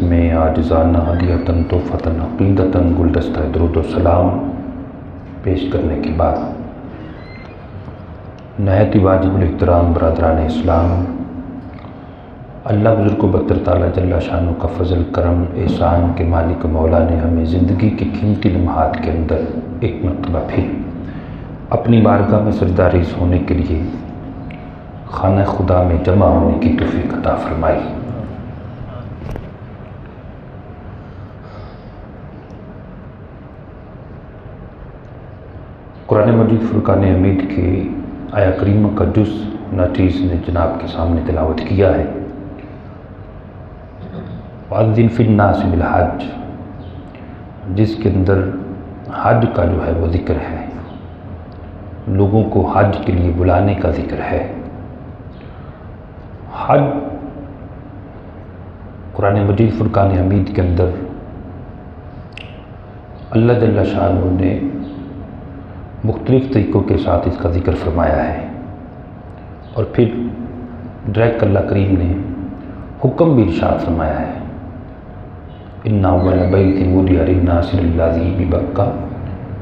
میں عاجزانہ ہدیۃً تحفۃً عقیدۃً گلدستہ درود و سلام پیش کرنے کے بعد نہایت واجب الاحترام برادران اسلام، اللہ بزرگ و برتر تعالیٰ جل شانہ کا فضل کرم احسان کے مالک مولا نے ہمیں زندگی کے قیمتی لمحات کے اندر ایک مرتبہ پھر اپنی بارگاہ میں سجدہ ریز ہونے کے لیے خانہ خدا میں جمع ہونے کی توفیق عطا فرمائی۔ قرآن مجید فرقان حمید کے آیہ کریمہ کا جز ناچیز نے جناب کے سامنے تلاوت کیا ہے۔ وَأَذِّنْ فِي النَّاسِ بِالْحَجِّ، جس کے اندر حج کا جو ہے وہ ذکر ہے، لوگوں کو حج کے لیے بلانے کا ذکر ہے۔ حج قرآن مجید فرقان حمید کے اندر اللہ جل شانہ نے مختلف طریقوں کے ساتھ اس کا ذکر فرمایا ہے، اور پھر ڈائریکٹ اللہ کریم نے حکم بھی ارشاد فرمایا ہے۔ اِنَّ أَوَّلَ بَيْتٍ وُضِعَ لِلنَّاسِ لَلَّذِي بِبَكَّةَ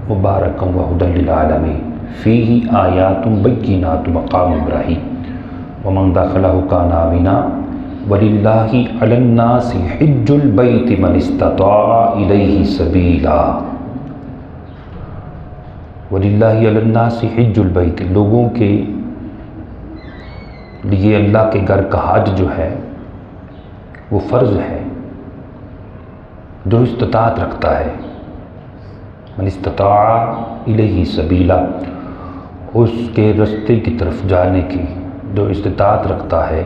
مُبَارَكًا وَهُدًى لِلْعَالَمِينَ فِيهِ آيَاتٌ بَيِّنَاتٌ مَقَامُ إِبْرَاهِيمَ وَمَنْ دَخَلَهُ كَانَ آمِنًا وَلِلَّهِ عَلَى النَّاسِ حِجُّ الْبَيْتِ مَنِ اسْتَطَاعَ إِلَيْهِ سَبِيلًا۔ وَلِلَّهِ عَلَى النَّاسِ حِجُّ الْبَيْتِ، لوگوں کے لیے اللہ کے گھر کا حج جو ہے وہ فرض ہے، جو استطاعت رکھتا ہے۔ من استطاع الیہ سبیلا، اس کے رستے کی طرف جانے کی جو استطاعت رکھتا ہے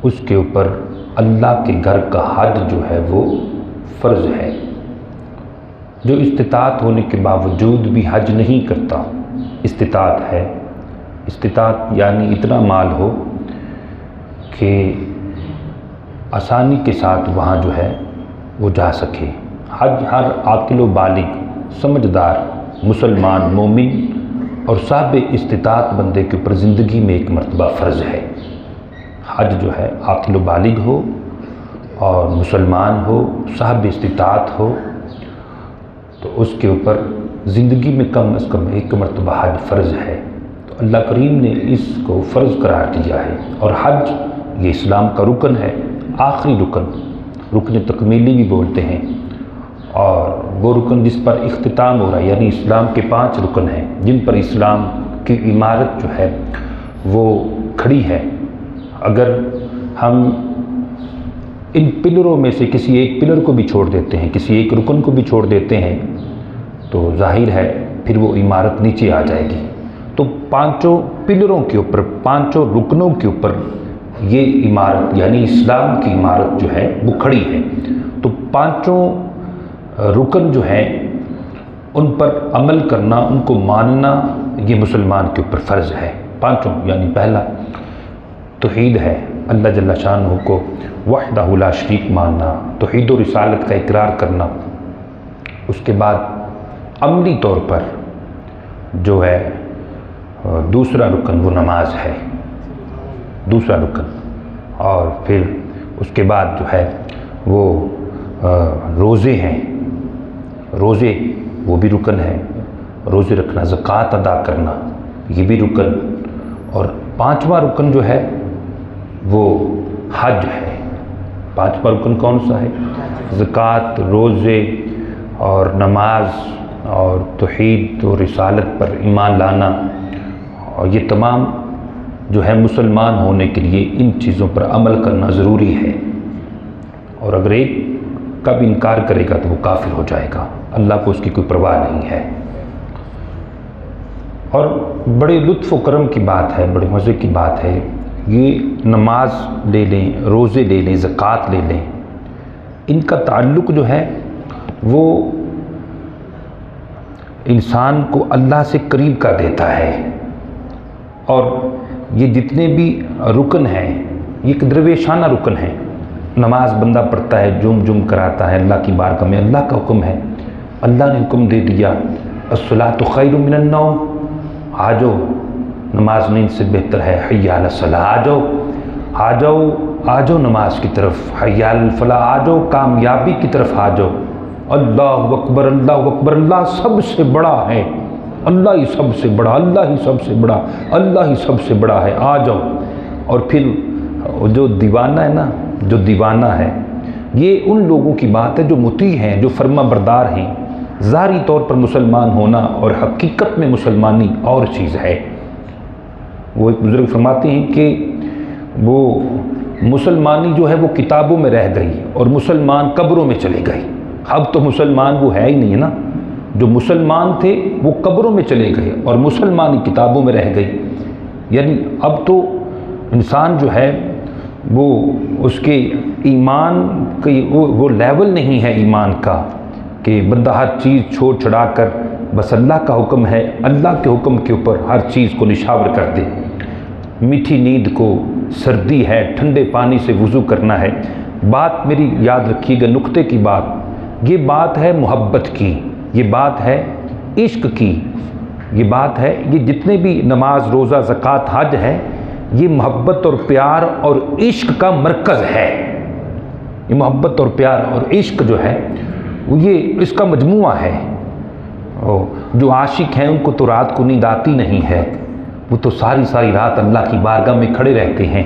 اس کے اوپر اللہ کے گھر کا حج جو ہے وہ فرض ہے۔ جو استطاعت ہونے کے باوجود بھی حج نہیں کرتا، استطاعت ہے، استطاعت یعنی اتنا مال ہو کہ آسانی کے ساتھ وہاں جو ہے وہ جا سکے۔ حج ہر عاقل و بالغ سمجھدار مسلمان مومن اور صاحب استطاعت بندے کے اوپر زندگی میں ایک مرتبہ فرض ہے۔ حج جو ہے عاقل و بالغ ہو اور مسلمان ہو، صاحب استطاعت ہو، تو اس کے اوپر زندگی میں کم از کم ایک مرتبہ حج فرض ہے۔ تو اللہ کریم نے اس کو فرض قرار دیا ہے، اور حج یہ اسلام کا رکن ہے، آخری رکن تکمیلی بھی بولتے ہیں، اور وہ رکن جس پر اختتام ہو رہا ہے، یعنی اسلام کے 5 رکن ہیں جن پر اسلام کی عمارت جو ہے وہ کھڑی ہے۔ اگر ہم ان پلروں میں سے کسی ایک پلر کو بھی چھوڑ دیتے ہیں، کسی ایک رکن کو بھی چھوڑ دیتے ہیں، تو ظاہر ہے پھر وہ عمارت نیچے آ جائے گی۔ تو 5 پلروں کے اوپر، 5 رکنوں کے اوپر یہ عمارت یعنی اسلام کی عمارت جو ہے وہ کھڑی ہے۔ تو 5 رکن جو ہیں ان پر عمل کرنا، ان کو ماننا یہ مسلمان کے اوپر فرض ہے۔ 5 یعنی پہلا توحید ہے، اللہ جل شانہ کو وحدہ لا شریک ماننا، توحید و رسالت کا اقرار کرنا۔ اس کے بعد عملی طور پر جو ہے دوسرا رکن وہ نماز ہے، دوسرا رکن، اور پھر اس کے بعد جو ہے وہ روزے ہیں، روزے وہ بھی رکن ہے، روزے رکھنا، زکوٰۃ ادا کرنا یہ بھی رکن، اور 5واں رکن جو ہے وہ حج ہے۔ 5واں رکن کون سا ہے؟ زکوٰۃ، روزے اور نماز اور توحید و رسالت پر ایمان لانا، اور یہ تمام جو ہے مسلمان ہونے کے لیے ان چیزوں پر عمل کرنا ضروری ہے، اور اگر ایک کا بھی انکار کرے گا تو وہ کافر ہو جائے گا، اللہ کو اس کی کوئی پرواہ نہیں ہے۔ اور بڑے لطف و کرم کی بات ہے، بڑے مزے کی بات ہے، یہ نماز لے لیں، روزے لے لیں، زکوٰۃ لے لیں، ان کا تعلق جو ہے وہ انسان کو اللہ سے قریب کر دیتا ہے، اور یہ جتنے بھی رکن ہیں یہ ایک درویشانہ رکن ہیں۔ نماز بندہ پڑھتا ہے، جم کراتا ہے اللہ کی بارگاہ میں، اللہ کا حکم ہے، اللہ نے حکم دے دیا الصلاۃ خیر من النوم، آ جاؤ نماز نیند سے بہتر ہے، حی علی الصلاۃ، آ جاؤ آ جاؤ نماز کی طرف، حی علی الفلاح، آ جاؤ کامیابی کی طرف آ جاؤ، اللہ اکبر اللہ اکبر، اللہ سب سے بڑا ہے، اللہ ہی سب سے بڑا، اللہ ہی سب سے بڑا، اللہ ہی سب سے بڑا ہے، آ جاؤ۔ اور پھر جو دیوانہ ہے نا، جو دیوانہ ہے، یہ ان لوگوں کی بات ہے جو مطیع ہیں، جو فرما بردار ہیں۔ ظاہری طور پر مسلمان ہونا اور حقیقت میں مسلمانی اور چیز ہے۔ وہ ایک بزرگ فرماتے ہیں کہ وہ مسلمانی جو ہے وہ کتابوں میں رہ گئی اور مسلمان قبروں میں چلے گئے۔ اب تو مسلمان وہ ہے ہی نہیں ہے نا، جو مسلمان تھے وہ قبروں میں چلے گئے اور مسلمانی کتابوں میں رہ گئی۔ یعنی اب تو انسان جو ہے وہ اس کے ایمان کی وہ لیول نہیں ہے ایمان کا کہ بندہ ہر چیز چھوڑ چھڑا کر بس اللہ کا حکم ہے، اللہ کے حکم کے اوپر ہر چیز کو نشاور کر دے۔ میٹھی نیند کو، سردی ہے، ٹھنڈے پانی سے وضو کرنا ہے۔ بات میری یاد رکھیے گا، نقطے کی بات، یہ بات ہے محبت کی، یہ بات ہے عشق کی، یہ بات ہے، یہ جتنے بھی نماز، روزہ، زکوٰۃ، حج ہے، یہ محبت اور پیار اور عشق کا مرکز ہے۔ یہ محبت اور پیار اور عشق جو ہے وہ یہ اس کا مجموعہ ہے۔ جو عاشق ہیں ان کو تو رات کو نیند آتی نہیں ہے، وہ تو ساری ساری رات اللہ کی بارگاہ میں کھڑے رہتے ہیں۔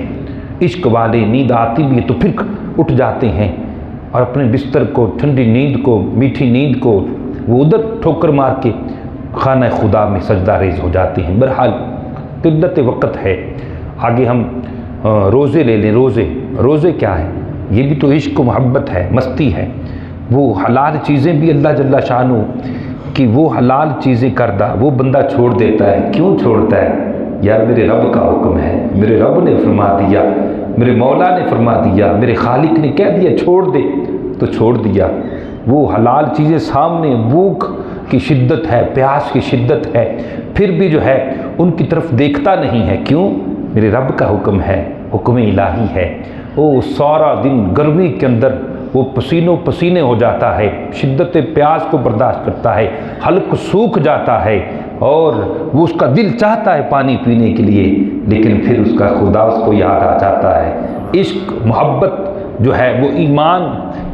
عشق والے نیند آتی بھی ہے تو پھر اٹھ جاتے ہیں اور اپنے بستر کو، ٹھنڈی نیند کو، میٹھی نیند کو وہ ادھر ٹھوکر مار کے خانہ خدا میں سجدہ ریز ہو جاتے ہیں۔ بہرحال قلت وقت ہے، آگے ہم روزے لے لیں۔ روزے کیا ہے؟ یہ بھی تو عشق و محبت ہے، مستی ہے۔ وہ حلال چیزیں بھی اللہ جل شانہ کہ وہ حلال چیزیں کردہ وہ بندہ چھوڑ دیتا ہے۔ کیوں چھوڑتا ہے؟ یار میرے رب کا حکم ہے، میرے رب نے فرما دیا، میرے مولا نے فرما دیا، میرے خالق نے کہہ دیا چھوڑ دے تو چھوڑ دیا۔ وہ حلال چیزیں سامنے، بھوک کی شدت ہے، پیاس کی شدت ہے، پھر بھی جو ہے ان کی طرف دیکھتا نہیں ہے۔ کیوں؟ میرے رب کا حکم ہے، حکم الہی ہے۔ وہ سارا دن گرمی کے اندر وہ پسینوں پسینے ہو جاتا ہے، شدت پیاس کو برداشت کرتا ہے، حلق سوکھ جاتا ہے اور وہ اس کا دل چاہتا ہے پانی پینے کے لیے، لیکن پھر اس کا خدا اس کو یاد آ جاتا ہے۔ عشق، محبت جو ہے وہ ایمان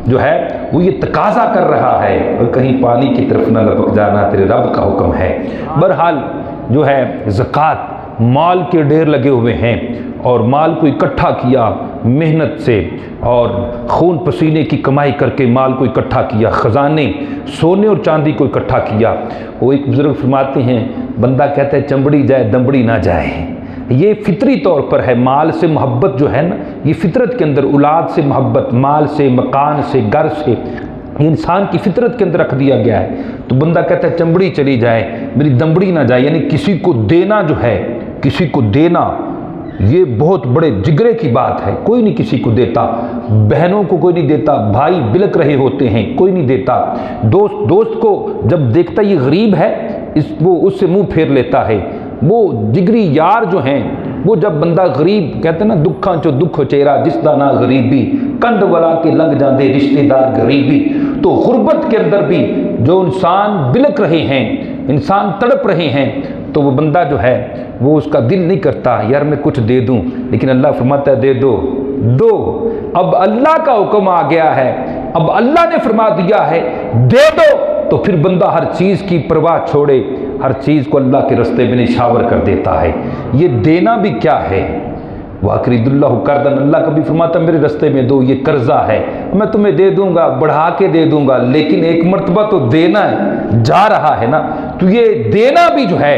جو ہے وہ یہ تقاضا کر رہا ہے اور کہیں پانی کی طرف نہ لپک جانا، تیرے رب کا حکم ہے۔ بہرحال جو ہے زکوٰۃ، مال کے ڈھیر لگے ہوئے ہیں اور مال کو اکٹھا کیا محنت سے اور خون پسینے کی کمائی کر کے مال کو اکٹھا کیا، خزانے سونے اور چاندی کو اکٹھا کیا۔ وہ ایک بزرگ فرماتے ہیں، بندہ کہتا ہے چمڑی جائے دمڑی نہ جائے۔ یہ فطری طور پر ہے، مال سے محبت جو ہے نا، یہ فطرت کے اندر، اولاد سے محبت، مال سے، مکان سے، گھر سے، یہ انسان کی فطرت کے اندر رکھ دیا گیا ہے۔ تو بندہ کہتا ہے چمڑی چلی جائے میری دمڑی نہ جائے، یعنی کسی کو دینا جو ہے، کسی کو دینا یہ بہت بڑے جگرے کی بات ہے۔ کوئی نہیں کسی کو دیتا، بہنوں کو کوئی نہیں دیتا، بھائی بلک رہے ہوتے ہیں کوئی نہیں دیتا، دوست کو جب دیکھتا یہ غریب ہے وہ اس سے منہ پھیر لیتا ہے۔ وہ جگری یار جو ہیں وہ جب بندہ غریب، کہتے ہیں نا دکھاں چو دکھ چہرہ جس دا نا غریبی، کنڈ والا کے لنگ جاندے رشتہ دار غریبی۔ تو غربت کے اندر بھی جو انسان بلک رہے ہیں، انسان تڑپ رہے ہیں، تو وہ بندہ جو ہے وہ اس کا دل نہیں کرتا یار میں کچھ دے دوں، لیکن اللہ فرماتا ہے دے دو۔ اب اللہ کا حکم آ گیا ہے، اب اللہ نے فرما دیا ہے دے دو، تو پھر بندہ ہر چیز کی پرواہ چھوڑے، ہر چیز کو اللہ کے رستے میں نشاور کر دیتا ہے۔ یہ دینا بھی کیا ہے؟ وَأَقْرِضُ اللَّهَ قَرْضًا، اللہ کبھی فرماتا میرے رستے میں دو، یہ قرضہ ہے، میں تمہیں دے دوں گا، بڑھا کے دے دوں گا، لیکن ایک مرتبہ تو دینا ہے، جا رہا ہے نا۔ تو یہ دینا بھی جو ہے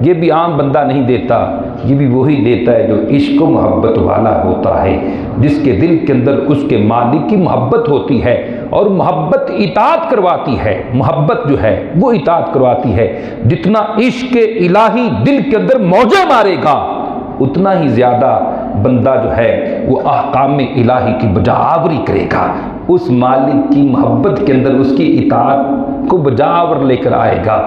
یہ بھی عام بندہ نہیں دیتا، یہ بھی وہی دیتا ہے جو عشق و محبت والا ہوتا ہے، جس کے دل کے اندر اس کے مالک کی محبت ہوتی ہے، اور محبت اطاعت کرواتی ہے، محبت جو ہے وہ اطاعت کرواتی ہے۔ جتنا عشق الہی دل کے اندر موجیں مارے گا اتنا ہی زیادہ بندہ جو ہے وہ احکام الہی کی بجاوری کرے گا، اس مالک کی محبت کے اندر اس کی اطاعت کو بجاور لے کر آئے گا۔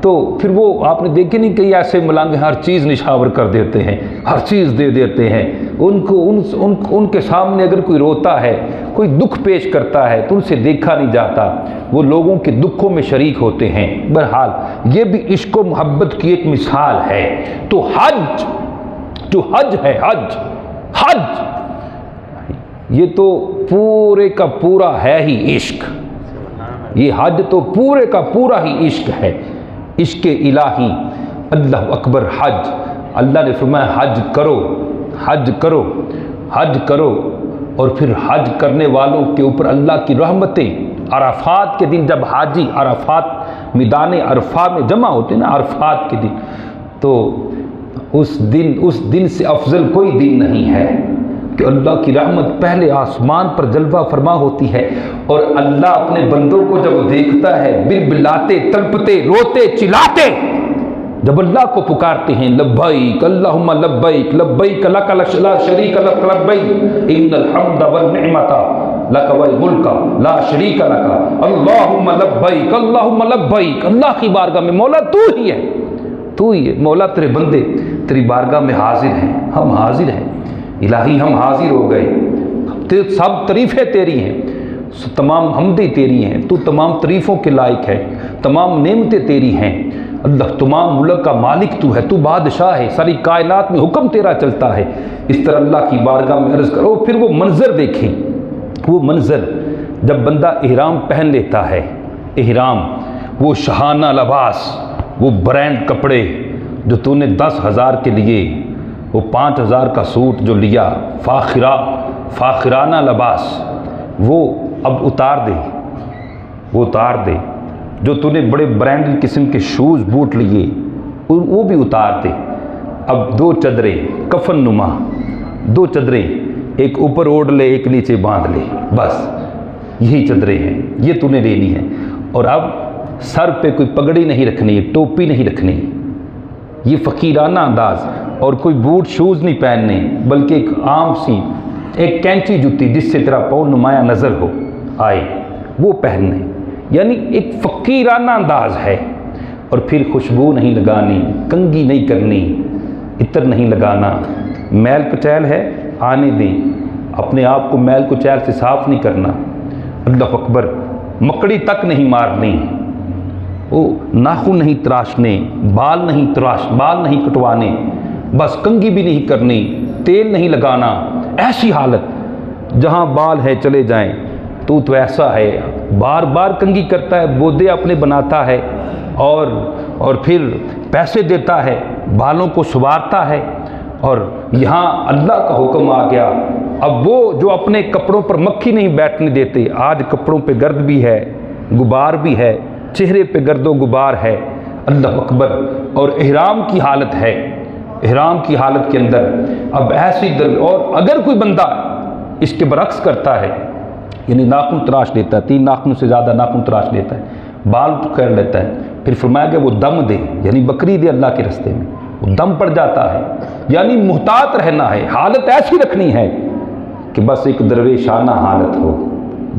تو پھر وہ آپ نے دیکھے نہیں کئی ایسے ملنگ ہر چیز نشاور کر دیتے ہیں، ہر چیز دے دیتے ہیں، ان کے سامنے اگر کوئی روتا ہے، کوئی دکھ پیش کرتا ہے تو ان سے دیکھا نہیں جاتا، وہ لوگوں کے دکھوں میں شریک ہوتے ہیں۔ بہرحال یہ بھی عشق و محبت کی ایک مثال ہے۔ تو حج جو حج ہے، حج یہ تو پورے کا پورا ہے ہی عشق، یہ حج تو پورے کا پورا ہی عشق ہے، عشق الہی۔ اللہ اکبر حج، اللہ نے فرمایا حج کرو، حج کرو، حج کرو۔ اور پھر حج کرنے والوں کے اوپر اللہ کی رحمتیں، عرفات کے دن جب حاجی عرفات میدان عرفات میں جمع ہوتے ہیں نا، عرفات کے دن، تو اس دن سے افضل کوئی دن نہیں ہے کہ اللہ کی رحمت پہلے آسمان پر جلوہ فرما ہوتی ہے، اور اللہ اپنے بندوں کو جب دیکھتا ہے بلبلاتے، تڑپتے، روتے، چلاتے، جب اللہ کو پکارتے ہیں لبیک اللہم لبیک لبیک لک لا شریک لک لبیک ان الحمد والنعمت لک والملک لا شریک لک اللہم لبیک اللہم لبیک، اللہ کی بارگاہ میں مولا تو ہی ہے، تو ہی ہے مولا، تیرے بندے تیری بارگاہ میں حاضر ہیں، ہم حاضر ہیں الہی، ہم حاضر ہو گئے، سب تعریفیں تیری ہیں، تمام حمدیں تیری ہیں، تو تمام تعریفوں کے لائق ہے، تمام نعمتیں تیری ہیں اللہ، تمام ملک کا مالک تو ہے، تو بادشاہ ہے، ساری کائنات میں حکم تیرا چلتا ہے۔ اس طرح اللہ کی بارگاہ میں عرض کرو۔ پھر وہ منظر دیکھیں، وہ منظر جب بندہ احرام پہن لیتا ہے، احرام، وہ شاہانہ لباس، وہ برانڈ کپڑے جو تو نے 10,000 کے لیے، وہ 5,000 کا سوٹ جو لیا، فاخرانہ لباس، وہ اب اتار دے، وہ اتار دے۔ جو تو نے بڑے برانڈ قسم کے شوز بوٹ لیے، وہ بھی اتار دے۔ اب 2 چادریں کفن نما، 2 چادریں، ایک اوپر اوڑھ لے، ایک نیچے باندھ لے، بس یہی چادریں ہیں، یہ تو نے لینی ہے۔ اور اب سر پہ کوئی پگڑی نہیں رکھنی، ٹوپی نہیں رکھنی، یہ فقیرانہ انداز، اور کوئی بوٹ شوز نہیں پہننے، بلکہ ایک عام سی ایک کینچی جوتی جس سے تیرا پاؤں نمایاں نظر ہو آئے، وہ پہننے، یعنی ایک فقیرانہ انداز ہے۔ اور پھر خوشبو نہیں لگانی، کنگھی نہیں کرنی، عطر نہیں لگانا، میل کچیل ہے آنے دیں، اپنے آپ کو میل کچیل سے صاف نہیں کرنا، اللہ اکبر، مکڑی تک نہیں مارنی، وہ ناخن نہیں تراشنے، بال نہیں کٹوانے، بس کنگھی بھی نہیں کرنی، تیل نہیں لگانا، ایسی حالت جہاں بال ہے چلے جائیں، تو ایسا ہے، بار بار کنگھی کرتا ہے، بودے اپنے بناتا ہے، اور پھر پیسے دیتا ہے، بالوں کو سنوارتا ہے، اور یہاں اللہ کا حکم آ گیا۔ اب وہ جو اپنے کپڑوں پر مکھی نہیں بیٹھنے دیتے، آج کپڑوں پہ گرد بھی ہے، غبار بھی ہے، چہرے پہ گرد و غبار ہے، اللہ اکبر، اور احرام کی حالت ہے، احرام کی حالت کے اندر اب ایسی اور اگر کوئی بندہ اس کے برعکس کرتا ہے، یعنی ناخن تراش لیتا ہے، 3 ناخنوں سے زیادہ ناخن تراش لیتا ہے، بال کر لیتا ہے، پھر فرمایا کہ وہ دم دے، یعنی بکری دے اللہ کے راستے میں، وہ دم پڑ جاتا ہے، یعنی محتاط رہنا ہے، حالت ایسی رکھنی ہے کہ بس ایک درویشانہ حالت ہو،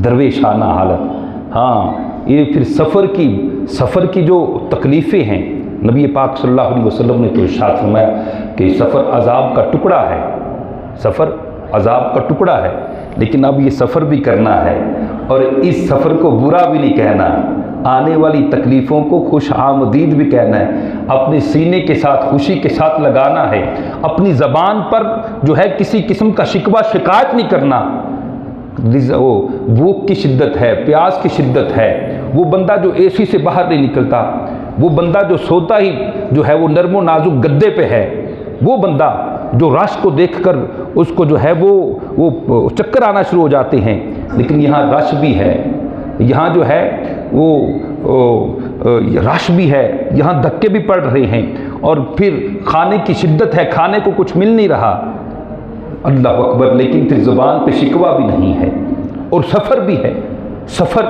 درویشانہ حالت۔ ہاں، یہ پھر سفر کی جو تکلیفیں ہیں، نبی پاک صلی اللہ علیہ وسلم نے تو ارشاد فرمایا کہ سفر عذاب کا ٹکڑا ہے، سفر عذاب کا ٹکڑا ہے، لیکن اب یہ سفر بھی کرنا ہے، اور اس سفر کو برا بھی نہیں کہنا، آنے والی تکلیفوں کو خوش آمدید بھی کہنا ہے، اپنے سینے کے ساتھ خوشی کے ساتھ لگانا ہے، اپنی زبان پر جو ہے کسی قسم کا شکوہ شکایت نہیں کرنا۔ وہ بھوک کی شدت ہے، پیاس کی شدت ہے، وہ بندہ جو اے سی سے باہر نہیں نکلتا، وہ بندہ جو سوتا ہی جو ہے وہ نرم و نازک گدے پہ ہے، وہ بندہ جو رش کو دیکھ کر اس کو جو ہے وہ چکر آنا شروع ہو جاتے ہیں، لیکن یہاں رش بھی ہے، یہاں جو ہے وہ رش بھی ہے، یہاں دھکے بھی پڑ رہے ہیں، اور پھر کھانے کی شدت ہے، کھانے کو کچھ مل نہیں رہا، اللہ اکبر، لیکن پھر زبان پہ شکوہ بھی نہیں ہے، اور سفر بھی ہے، سفر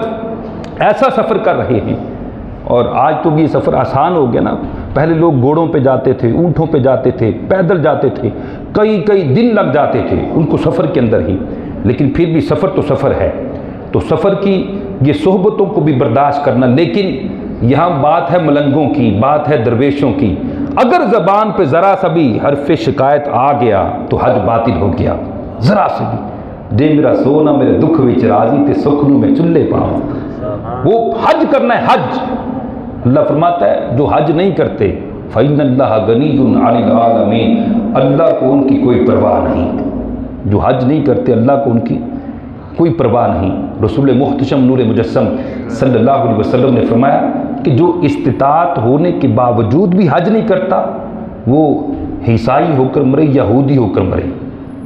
ایسا سفر کر رہے ہیں۔ اور آج تو یہ سفر آسان ہو گیا نا، پہلے لوگ گھوڑوں پہ جاتے تھے، اونٹوں پہ جاتے تھے، پیدل جاتے تھے، کئی دن لگ جاتے تھے ان کو سفر کے اندر ہی، لیکن پھر بھی سفر تو سفر ہے، تو سفر کی یہ صحبتوں کو بھی برداشت کرنا۔ لیکن یہاں بات ہے ملنگوں کی، بات ہے درویشوں کی، اگر زبان پہ ذرا سا بھی حرف شکایت آ گیا تو حج باطل ہو گیا، ذرا سے بھی، دے میرا سونا میرے دکھ وچ راضی تے سکھنوں میں چلے پاؤں، وہ حج کرنا ہے، حج۔ اللہ فرماتا ہے جو حج نہیں کرتے فَإِنَّ اللَّهَ غَنِيٌّ عَنِ الْعَالَمِينَ، اللہ کو ان کی کوئی پرواہ نہیں، جو حج نہیں کرتے اللہ کو ان کی کوئی پرواہ نہیں۔ رسول محتشم نور مجسم صلی اللہ علیہ وسلم نے فرمایا کہ جو استطاعت ہونے کے باوجود بھی حج نہیں کرتا وہ عیسائی ہو کر مرے، یہودی ہو کر مرے،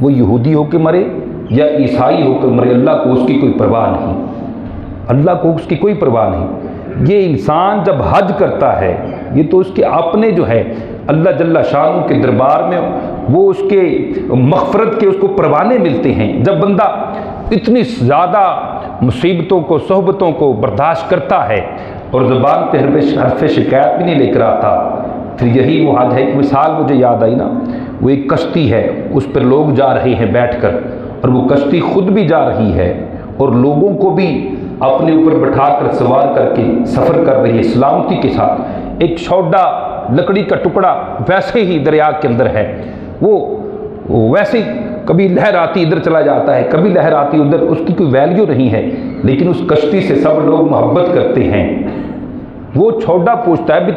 وہ یہودی ہو کے مرے یا عیسائی ہو کر مرے، اللہ کو اس کی کوئی پرواہ نہیں، اللہ کو اس کی کوئی پرواہ نہیں۔ یہ انسان جب حج کرتا ہے یہ تو اس کے اپنے جو ہے اللہ جل شانہ کے دربار میں وہ اس کے مغفرت کے اس کو پروانے ملتے ہیں۔ جب بندہ اتنی زیادہ مصیبتوں کو صحبتوں کو برداشت کرتا ہے اور زبان پہ حرف شکایت بھی نہیں لے کر آتا، پھر یہی وہ حج ہے۔ ایک مثال مجھے یاد آئی نا، وہ ایک کشتی ہے، اس پر لوگ جا رہے ہیں بیٹھ کر، اور وہ کشتی خود بھی جا رہی ہے اور لوگوں کو بھی اپنے اوپر بٹھا کر سوار کر کے سفر کر رہی ہے سلامتی کے ساتھ۔ ایک چھوٹا لکڑی کا ٹکڑا ویسے ہی دریا کے اندر ہے، وہ ویسے کبھی لہر آتی ادھر چلا جاتا ہے، کبھی لہر آتی ادھر، اس کی کوئی ویلیو نہیں ہے، لیکن اس کشتی سے سب لوگ محبت کرتے ہیں۔ وہ چھوٹا پوچھتا ہے بھی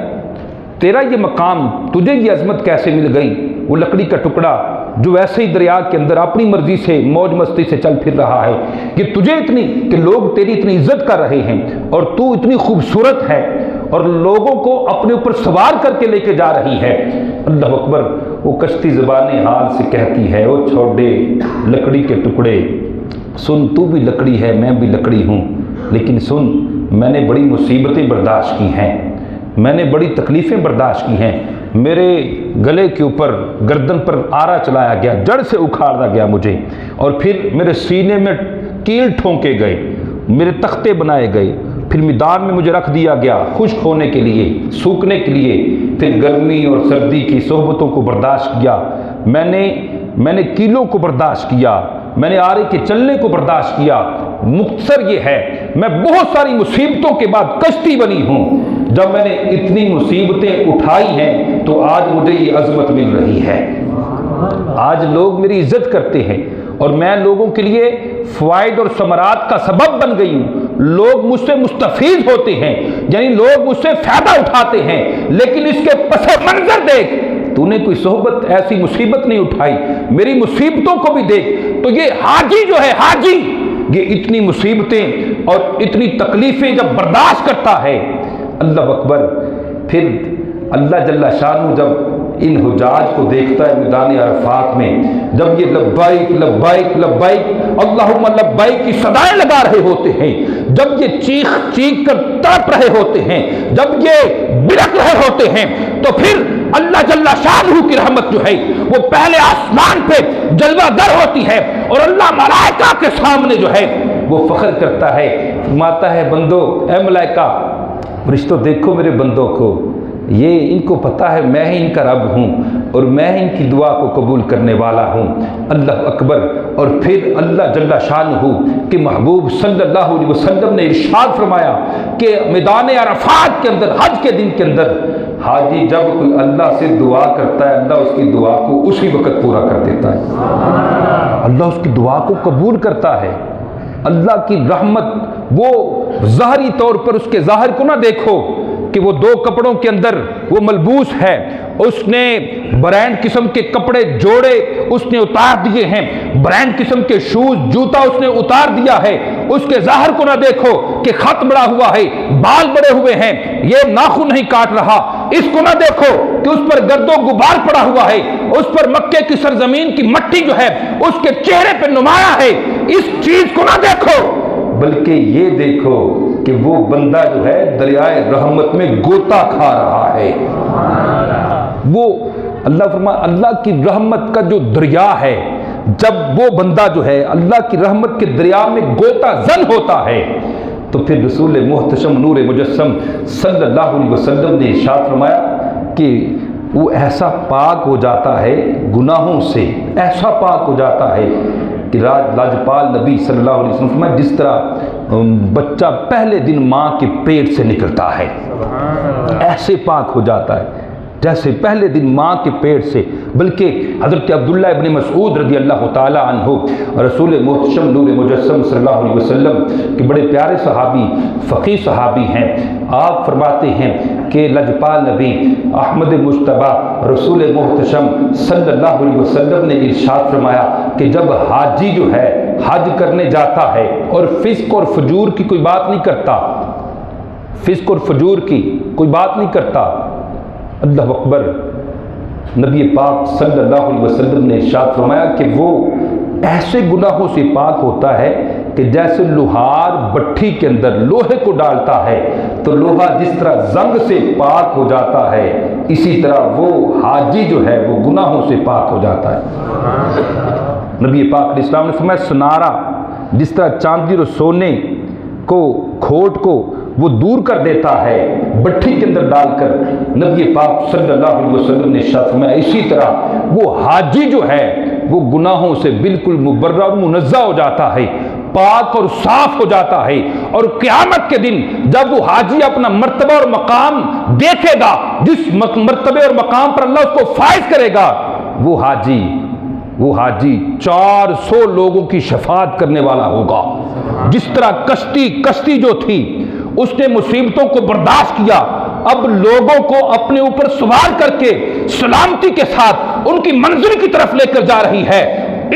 تیرا یہ مقام، تجھے یہ عظمت کیسے مل گئی؟ وہ لکڑی کا ٹکڑا جو ویسے ہی دریا کے اندر اپنی مرضی سے موج مستی سے چل پھر رہا ہے، کہ تجھے اتنی کہ لوگ تیری اتنی عزت کر رہے ہیں اور تو اتنی خوبصورت ہے اور لوگوں کو اپنے اوپر سوار کر کے لے کے جا رہی ہے۔ اللہ اکبر۔ وہ کشتی زبان حال سے کہتی ہے، او چھوڑے لکڑی کے ٹکڑے، سن تو بھی لکڑی ہے میں بھی لکڑی ہوں، لیکن سن میں نے بڑی مصیبتیں برداشت کی ہیں، میں نے بڑی تکلیفیں برداشت کی ہیں، میرے گلے کے اوپر گردن پر آرا چلایا گیا، جڑ سے اکھاڑا گیا مجھے، اور پھر میرے سینے میں کیل ٹھونکے گئے، میرے تختے بنائے گئے، پھر میدان میں مجھے رکھ دیا گیا خشک ہونے کے لیے، سوکھنے کے لیے، پھر گرمی اور سردی کی صحبتوں کو برداشت کیا، میں نے کیلوں کو برداشت کیا، میں نے آرے کے چلنے کو برداشت کیا۔ مختصر یہ ہے میں بہت ساری مصیبتوں کے بعد کشتی بنی ہوں، جب میں نے اتنی مصیبتیں اٹھائی ہیں تو آج مجھے یہ عظمت مل رہی ہے، آج لوگ میری عزت کرتے ہیں اور میں لوگوں کے لیے فوائد اور ثمرات کا سبب بن گئی ہوں، لوگ مجھ سے مستفید ہوتے ہیں، یعنی لوگ مجھ سے فائدہ اٹھاتے ہیں، لیکن اس کے پس منظر دیکھ، تو نے کوئی صحبت ایسی مصیبت نہیں اٹھائی، میری مصیبتوں کو بھی دیکھ۔ تو یہ حاجی جو ہے، حاجی یہ اتنی مصیبتیں اور اتنی تکلیفیں جب برداشت کرتا ہے، اللہ اکبر، پھر اللہ جل شانہ جب ان حجاج کو دیکھتا ہے میدان عرفات میں، جب یہ لبیک لبیک لبیک اللہم لبیک کی صدائیں لگا رہے ہوتے ہیں، جب یہ چیخ چیخ کر تڑپ رہے ہوتے ہیں، جب یہ بڑک رہے ہوتے ہیں، تو پھر اللہ جل شانہ کی رحمت جو ہے وہ پہلے آسمان پہ جلوہ گر ہوتی ہے اور اللہ ملائکہ کے سامنے جو ہے وہ فخر کرتا ہے، فرماتا ہے بندو، اے ملائکہ فرشتوں دیکھو میرے بندوں کو، یہ ان کو پتہ ہے میں ہی ان کا رب ہوں اور میں ہی ان کی دعا کو قبول کرنے والا ہوں۔ اللہ اکبر۔ اور پھر اللہ جل شانہ کے محبوب صلی اللہ علیہ وسلم نے ارشاد فرمایا کہ میدان عرفات کے اندر، حج کے دن کے اندر، حاجی جب کوئی اللہ سے دعا کرتا ہے اللہ اس کی دعا کو اسی وقت پورا کر دیتا ہے، اللہ اس کی دعا کو قبول کرتا ہے۔ اللہ کی رحمت، وہ ظاہری طور پر اس کے ظاہر کو نہ دیکھو کہ وہ دو کپڑوں کے اندر وہ ملبوس ہے، اس نے برانڈ قسم کے کپڑے جوڑے اس نے اتار دیے ہیں، برانڈ قسم کے شوز جوتا اس نے اتار دیا ہے، اس کے ظاہر کو نہ دیکھو کہ خط بڑا ہوا ہے، بال بڑے ہوئے ہیں، یہ ناخن نہیں کاٹ رہا، اس کو نہ دیکھو کہ اس پر گرد و غبار پڑا ہوا ہے، اس پر مکے کی سرزمین کی مٹی جو ہے اس کے چہرے پہ نمایاں ہے، اس چیز کو نہ دیکھو، بلکہ یہ دیکھو کہ وہ بندہ جو ہے دریائے رحمت میں گوتا کھا رہا ہے۔ وہ اللہ فرمایا اللہ کی رحمت کا جو دریا ہے، جب وہ بندہ جو ہے اللہ کی رحمت کے دریا میں گوتا زن ہوتا ہے، تو پھر رسول محتشم نور مجسم صلی اللہ علیہ وسلم نے ارشاد فرمایا کہ وہ ایسا پاک ہو جاتا ہے گناہوں سے، ایسا پاک ہو جاتا ہے کہ لاجپال نبی صلی اللہ علیہ وسلم فرمایا جس طرح بچہ پہلے دن ماں کے پیٹ سے نکلتا ہے، ایسے پاک ہو جاتا ہے۔ جیسے پہلے دن ماں کے پیٹ سے، بلکہ حضرت عبداللہ ابن مسعود رضی اللہ تعالی عنہ رسول محتشم نور مجسم صلی اللہ علیہ وسلم کے بڑے پیارے صحابی، فقیہ صحابی ہیں، آپ فرماتے ہیں کہ لجپال نبی احمد مجتبیٰ رسول محتشم صلی اللہ علیہ وسلم نے ارشاد فرمایا کہ جب حاجی جو ہے حج کرنے جاتا ہے اور فسق اور فجور کی کوئی بات نہیں کرتا، فسق اور فجور کی کوئی بات نہیں کرتا، اللہ اکبر، نبی پاک صلی اللہ علیہ وسلم نے ارشاد فرمایا کہ وہ ایسے گناہوں سے پاک ہوتا ہے کہ جیسے لوہار بٹھی کے اندر لوہے کو ڈالتا ہے تو لوہا جس طرح زنگ سے پاک ہو جاتا ہے، اسی طرح وہ حاجی جو ہے وہ گناہوں سے پاک ہو جاتا ہے۔ نبی پاک علیہ السلام نے فرمایا سنارا جس طرح چاندی اور سونے کو کھوٹ کو وہ دور کر دیتا ہے بٹھی کے اندر ڈال کر، نبی پاک صلی اللہ علیہ وسلم نے ارشاد فرمایا اسی طرح وہ حاجی جو ہے وہ گناہوں سے بالکل مبرہ اور منزہ ہو جاتا ہے، پاک اور صاف ہو جاتا ہے، اور قیامت کے دن جب وہ حاجی اپنا مرتبہ اور مقام دیکھے گا، جس مرتبے اور مقام پر اللہ اس کو فائز کرے گا، وہ حاجی 400 لوگوں کی شفاعت کرنے والا ہوگا۔ جس طرح کشتی جو تھی اس نے مصیبتوں کو برداشت کیا، اب لوگوں کو اپنے اوپر سوار کر کے سلامتی کے ساتھ ان کی منزل کی طرف لے کر جا رہی ہے۔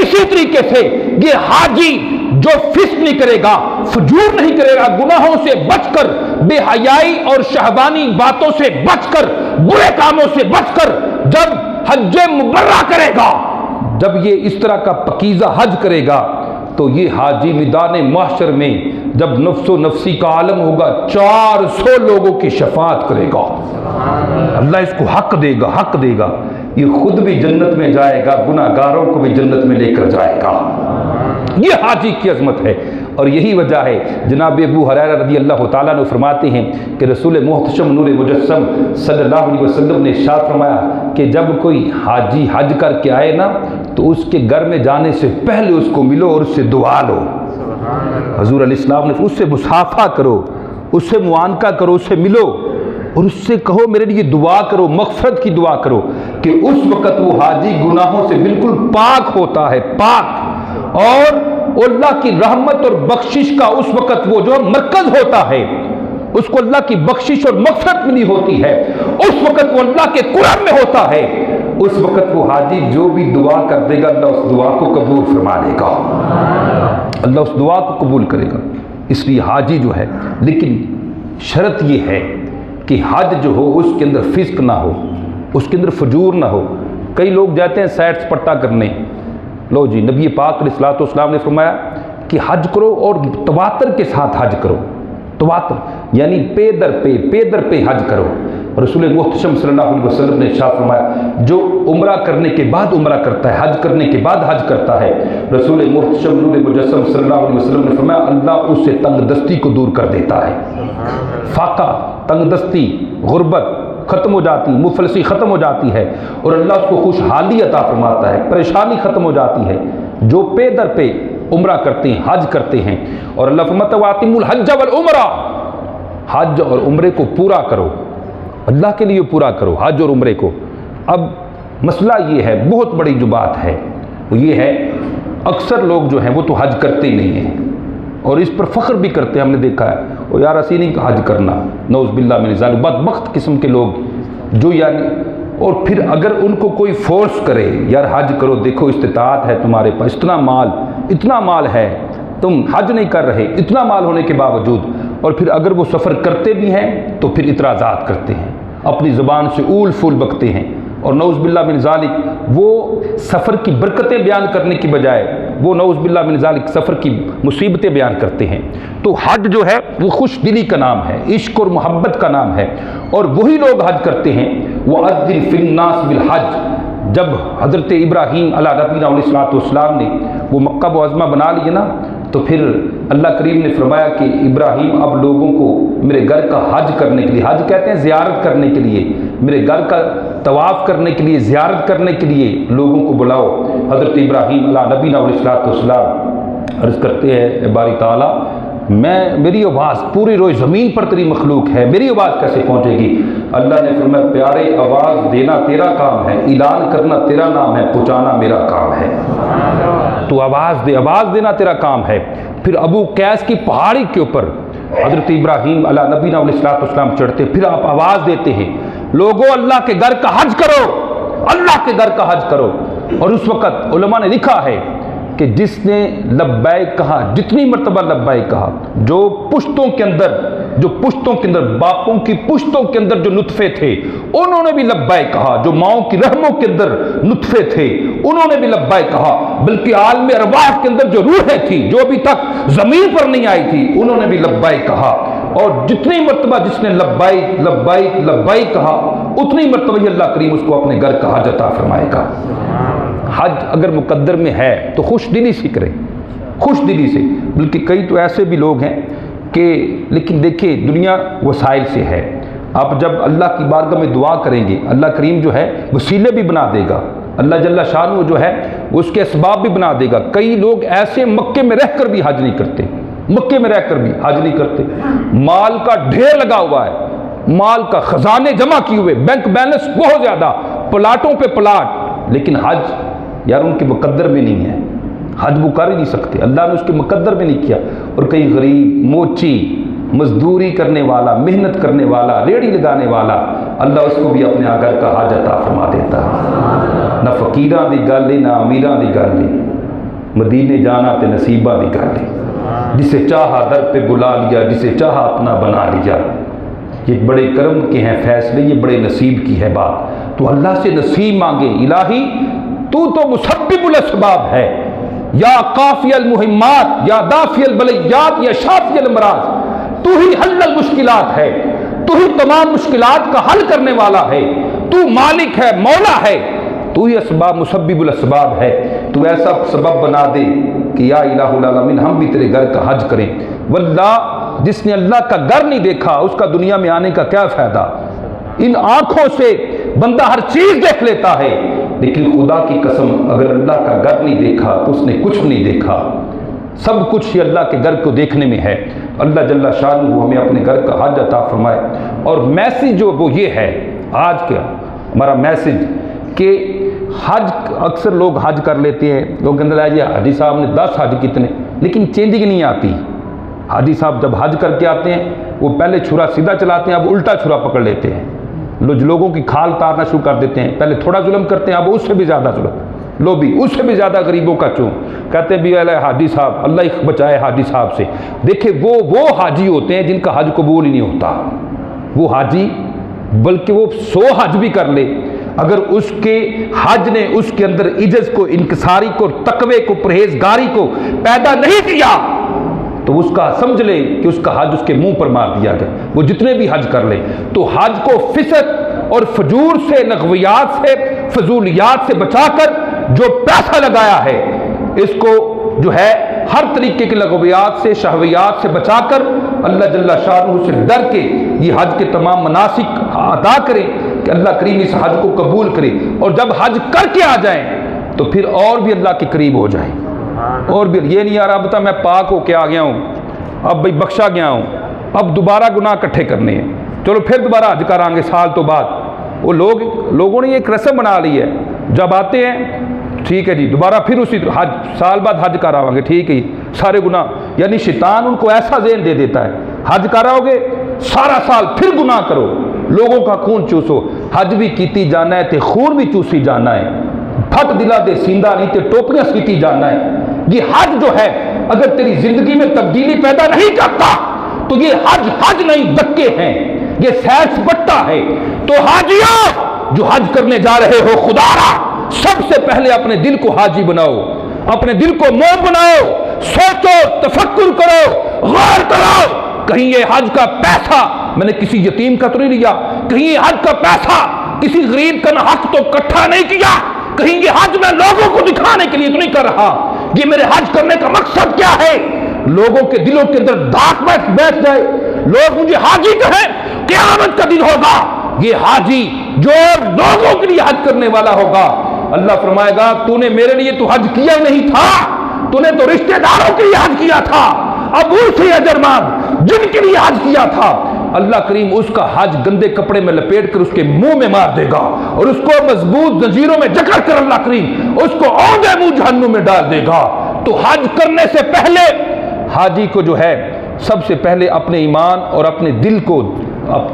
اسی طریقے سے یہ حاجی جو فسق نہیں کرے گا، فجور نہیں کرے گا، گناہوں سے بچ کر، بے حیائی اور شہوانی باتوں سے بچ کر، برے کاموں سے بچ کر جب حج مبرہ کرے گا، جب یہ اس طرح کا پکیزہ حج کرے گا تو یہ حاجی میدان محشر میں جب نفس و نفسی کا عالم ہوگا 400 لوگوں کی شفاعت کرے گا۔ اللہ اس کو حق دے گا، یہ خود بھی جنت میں جائے گا، گناہ گاروں کو بھی جنت میں لے کر جائے گا۔ یہ حاجی کی عظمت ہے، اور یہی وجہ ہے جناب ابو ہریرہ رضی اللہ تعالیٰ نے فرماتے ہیں کہ رسول محتشم نور مجسم صلی اللہ علیہ وسلم نے ارشاد فرمایا کہ جب کوئی حاجی حج کر کے آئے نا تو اس کے گھر میں جانے سے پہلے اس کو ملو اور اس سے دعا لو۔ حضور علیہ السلام نے اس سے مصافحہ کرو، اس سے معانقہ کرو، اس سے ملو اور اس سے کہو میرے لیے دعا کرو، مغفرت کی دعا کرو، کہ اس وقت وہ حاجی گناہوں سے بالکل پاک ہوتا ہے، پاک، اور اللہ کی رحمت اور بخشش کا اس وقت وہ جو مرکز ہوتا ہے، اس کو اللہ کی بخشش اور مغفرت ملی ہوتی ہے، اس وقت وہ اللہ کے قرب میں ہوتا ہے، اس وقت وہ حاجی جو بھی دعا کر دے گا اللہ اس دعا کو قبول فرما لے گا، اللہ اس دعا کو قبول کرے گا۔ اس لیے حاجی جو ہے، لیکن شرط یہ ہے کہ حج جو ہو اس کے اندر فسق نہ ہو، اس کے اندر فجور نہ ہو۔ کئی لوگ جاتے ہیں سیٹ سپٹا کرنے، لو جی نبی پاک علیہ الصلوۃ والسلام نے فرمایا کہ حج کرو اور تواتر کے ساتھ حج کرو، تواتر یعنی پے در پے حج کرو۔ رسول محتشم صلی اللہ علیہ وسلم نے ارشاد فرمایا جو عمرہ کرنے کے بعد عمرہ کرتا ہے، حج کرنے کے بعد حج کرتا ہے، رسول محتشم نور مجسم صلی اللہ علیہ وسلم نے فرمایا اللہ اس سے تنگ دستی کو دور کر دیتا ہے۔ فاقہ، تنگ دستی، غربت ختم ہو جاتی، مفلسی ختم ہو جاتی ہے، اور اللہ اس کو خوشحالی عطا فرماتا ہے، پریشانی ختم ہو جاتی ہے۔ جو پے در پہ عمرہ کرتے ہیں، حج کرتے ہیں، اور اللہ فرماتا ہے وَأَتِمُّ الْحَجَّ وَالْعُمْرَةَ، حج اور عمرے کو پورا کرو، اللہ کے لیے پورا کرو حج اور عمرے کو۔ اب مسئلہ یہ ہے، بہت بڑی جو بات ہے وہ یہ ہے، اکثر لوگ جو ہیں وہ تو حج کرتے ہی نہیں ہیں، اور اس پر فخر بھی کرتے ہیں، ہم نے دیکھا ہے، اور یار اسی نہیں حج کرنا، نعوذ باللہ من ذالک، بدبخت قسم کے لوگ جو یعنی، اور پھر اگر ان کو کوئی فورس کرے یار حج کرو، دیکھو استطاعت ہے تمہارے پاس، اتنا مال ہے، تم حج نہیں کر رہے، اتنا مال ہونے کے باوجود، اور پھر اگر وہ سفر کرتے بھی ہیں تو پھر اعتراضات کرتے ہیں، اپنی زبان سے اول فول بکتے ہیں، اور نعوذ باللہ من ذالک وہ سفر کی برکتیں بیان کرنے کی بجائے وہ نعوذ باللہ من ذالک سفر کی مصیبتیں بیان کرتے ہیں۔ تو حج جو ہے وہ خوش دلی کا نام ہے، عشق اور محبت کا نام ہے، اور وہی لوگ حج کرتے ہیں۔ وَأَذِّن فِي النَّاسِ بِالْحَجِّ، جب حضرت ابراہیم علیہ نبینا علیہ الصلوۃ والسلام نے وہ مکہ معظمہ بنا لیے نا، تو پھر اللہ کریم نے فرمایا کہ ابراہیم اب لوگوں کو میرے گھر کا حج کرنے کے لیے، حج کہتے ہیں زیارت کرنے کے لیے، میرے گھر کا طواف کرنے کے لیے، زیارت کرنے کے لیے لوگوں کو بلاؤ۔ حضرت ابراہیم علیہ نبینا علیہ الصلوۃ والسلام عرض کرتے ہیں باری تعالیٰ میری آواز پوری روئے زمین پر تیری مخلوق ہے، میری آواز کیسے پہنچے گی؟ اللہ نے فرمایا پیارے آواز دینا تیرا کام ہے، اعلان کرنا تیرا نام ہے، پہنچانا میرا کام ہے۔ تو آواز دے، آواز دینا تیرا کام ہے۔ پھر ابو قیس کی پہاڑی کے اوپر حضرت ابراہیم علیہ نبینا علیہ الصلوۃ والسلام چڑھتے، پھر آپ آواز دیتے ہیں لوگوں اللہ کے گھر کا حج کرو، اللہ کے گھر کا حج کرو۔ اور اس وقت علماء نے لکھا ہے کہ جس نے لبیک کہا، جتنی مرتبہ لبیک کہا، جو پشتوں کے اندر باپوں کی پشتوں کے اندر جو نطفے تھے انہوں نے بھی لبیک کہا، جو ماؤں کی رحموں کے اندر نطفے تھے انہوں نے بھی لبیک کہا، بلکہ عالم ارواح کے اندر جو روحیں تھی جو ابھی تک زمین پر نہیں آئی تھی انہوں نے بھی لبیک کہا۔ اور جتنی مرتبہ جس نے لبیک لبیک لبیک کہا اتنی مرتبہ ہی اللہ کریم اس کو اپنے گھر کا حج عطا فرمائے گا۔ حج اگر مقدر میں ہے تو خوش دلی سے کریں، خوش دلی سے۔ بلکہ کئی تو ایسے بھی لوگ ہیں کہ لیکن دیکھیں دنیا وسائل سے ہے، آپ جب اللہ کی بارگاہ میں دعا کریں گے اللہ کریم جو ہے وسیلے بھی بنا دے گا، اللہ جل شانہ جو ہے اس کے اسباب بھی بنا دے گا۔ کئی لوگ ایسے مکے میں رہ کر بھی حج نہیں کرتے، مکے میں رہ کر بھی حج نہیں کرتے، مال کا ڈھیر لگا ہوا ہے، مال کا خزانے جمع کیے ہوئے، بینک بیلنس بہت زیادہ، پلاٹوں پہ پلاٹ، لیکن حج یار ان کے مقدر میں نہیں ہے، حج وہ کر ہی نہیں سکتے، اللہ نے اس کے مقدر میں نہیں کیا۔ اور کئی غریب موچی مزدوری کرنے والا، محنت کرنے والا، ریڑھی لگانے والا، اللہ اس کو بھی اپنے گھر کا حج عطا فرما دیتا ہے۔ نہ فقیراں دی گل ہے نہ امیراں دی گل ہے، مدینے جانا تے نصیبہ دی گل ہے، جسے چاہا در پہ بلا لیا، جسے چاہا اپنا بنا لیا۔ یہ بڑے کرم کے ہیں فیصلے، یہ بڑے نصیب کی ہے بات۔ تو اللہ سے نصیب مانگے، الہی تو مسبب الاسباب ہے، یا قافی المہمات، یا دافی البلیات، یا شافی الامراض، تو ہی حل المشکلات ہے، تو ہی تمام مشکلات کا حل کرنے والا ہے، تو مالک ہے، مولا ہے، تو ہی اسباب مسبب الاسباب ہے۔ تو ایسا سبب بنا دے کہ یا الہ العالمین ہم بھی تیرے گھر کا حج کریں۔ واللہ جس نے اللہ کا گھر نہیں دیکھا اس کا دنیا میں آنے کا کیا فائدہ؟ ان آنکھوں سے بندہ ہر چیز دیکھ لیتا ہے، لیکن خدا کی قسم اگر اللہ کا گھر نہیں دیکھا تو اس نے کچھ نہیں دیکھا۔ سب کچھ ہی اللہ کے گھر کو دیکھنے میں ہے۔ اللہ جل شانہ ہمیں اپنے گھر کا حج عطا فرمائے۔ اور میسیج جو وہ یہ ہے آج کا ہمارا میسیج کہ حج، اکثر لوگ حج کر لیتے ہیں، لوگ اندر آئے یہ حاجی صاحب نے 10 حج کتنے، لیکن چینجنگ نہیں آتی۔ حاجی صاحب جب حج کر کے آتے ہیں وہ پہلے چھرا سیدھا چلاتے ہیں، اب الٹا چھرا پکڑ لیتے ہیں، لوگوں کی کھال تارنا شروع کر دیتے ہیں، پہلے تھوڑا ظلم کرتے ہیں اب اس سے بھی زیادہ ظلم، لو بھی اس سے بھی زیادہ غریبوں کا چون کہتے ہیں بھی حاجی صاحب اللہ بچائے حاجی صاحب سے۔ دیکھیں وہ حاجی ہوتے ہیں جن کا حج قبول ہی نہیں ہوتا، وہ حاجی بلکہ وہ 100 حج بھی کر لے، اگر اس کے حج نے اس کے اندر عجز کو، انکساری کو، تقوی کو، پرہیزگاری کو پیدا نہیں کیا تو اس کا سمجھ لے کہ اس کا حج اس کے منہ پر مار دیا گیا، وہ جتنے بھی حج کر لے۔ تو حج کو فسق اور فجور سے، لغویات سے، فضولیات سے بچا کر جو پیسہ لگایا ہے اس کو جو ہے ہر طریقے کے لغویات سے، شہویات سے بچا کر اللہ جل شانہ سے ڈر کے یہ حج کے تمام مناسک ادا کریں کہ اللہ کریم اس حج کو قبول کرے، اور جب حج کر کے آ جائیں تو پھر اور بھی اللہ کے قریب ہو جائیں، اور بھی یہ نہیں آ رہا بتا میں پاک ہو کے آ گیا ہوں، اب بھائی بخشا گیا ہوں، اب دوبارہ گناہ اکٹھے کرنے ہیں، چلو پھر دوبارہ حج کرائیں گے سال تو بعد۔ وہ لوگوں نے ایک رسم بنا لی ہے، جب آتے ہیں ٹھیک ہے جی دوبارہ پھر اسی حج سال بعد حج کراؤں گے، ٹھیک ہے سارے گناہ، یعنی شیطان ان کو ایسا ذہن دے دیتا ہے حج کراؤ گے سارا سال پھر گناہ کرو، لوگوں کا خون چوسو، حج بھی کیتی جانا ہے تے خون بھی چوسی جانا ہے، پھٹ دلا دے سیندہ نہیں تے ٹوپیاں سیتی جانا ہے۔ یہ حج جو ہے اگر تیری زندگی میں تبدیلی پیدا نہیں کرتا تو یہ حج نہیں دکے ہیں، یہ سیر سپٹا ہے۔ تو حاجیوں جو حج کرنے جا رہے ہو خدا را سب سے پہلے اپنے دل کو حاجی بناؤ، اپنے دل کو موم بناؤ، سوچو، تفکر کرو، غور کرو، کہیں یہ حج کا پیسہ میں نے کسی یتیم کا تو نہیں لیا، کہیں یہ حج کا پیسہ کسی غریب کا حق تو اکٹھا نہیں کیا، کہیں یہ حج میں لوگوں کو دکھانے کے لیے تو نہیں کر رہا، یہ میرے حج کرنے کا مقصد کیا ہے؟ لوگوں کے دلوں کے اندر داغ بیٹھ جائے، لوگ مجھے حاجی کہیں، قیامت کا دن ہوگا یہ حاجی جو لوگوں کے لیے حج کرنے والا ہوگا، اللہ فرمائے گا تو نے میرے لیے تو حج کیا ہی نہیں تھا، تو نے تو رشتہ داروں کے لیے حج کیا تھا، اب اسی اجرمان جن کے لیے حج کیا تھا اللہ کریم اس کا حج گندے کپڑے میں لپیٹ کر اس کے منہ میں مار دے گا اور اس کو مضبوط زنجیروں میں جکڑ کر اللہ کریم اس کو اوندے منہ جہنم میں ڈال دے گا۔ تو حج کرنے سے پہلے حاجی کو جو ہے سب سے پہلے اپنے ایمان اور اپنے دل کو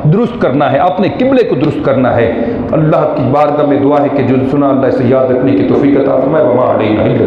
درست کرنا ہے، اپنے قبلے کو درست کرنا ہے۔ اللہ کی بارگاہ میں دعا ہے کہ جو سنا اللہ اسے یاد رکھنے کی توفیق عطا فرمائے۔ وما علینا الا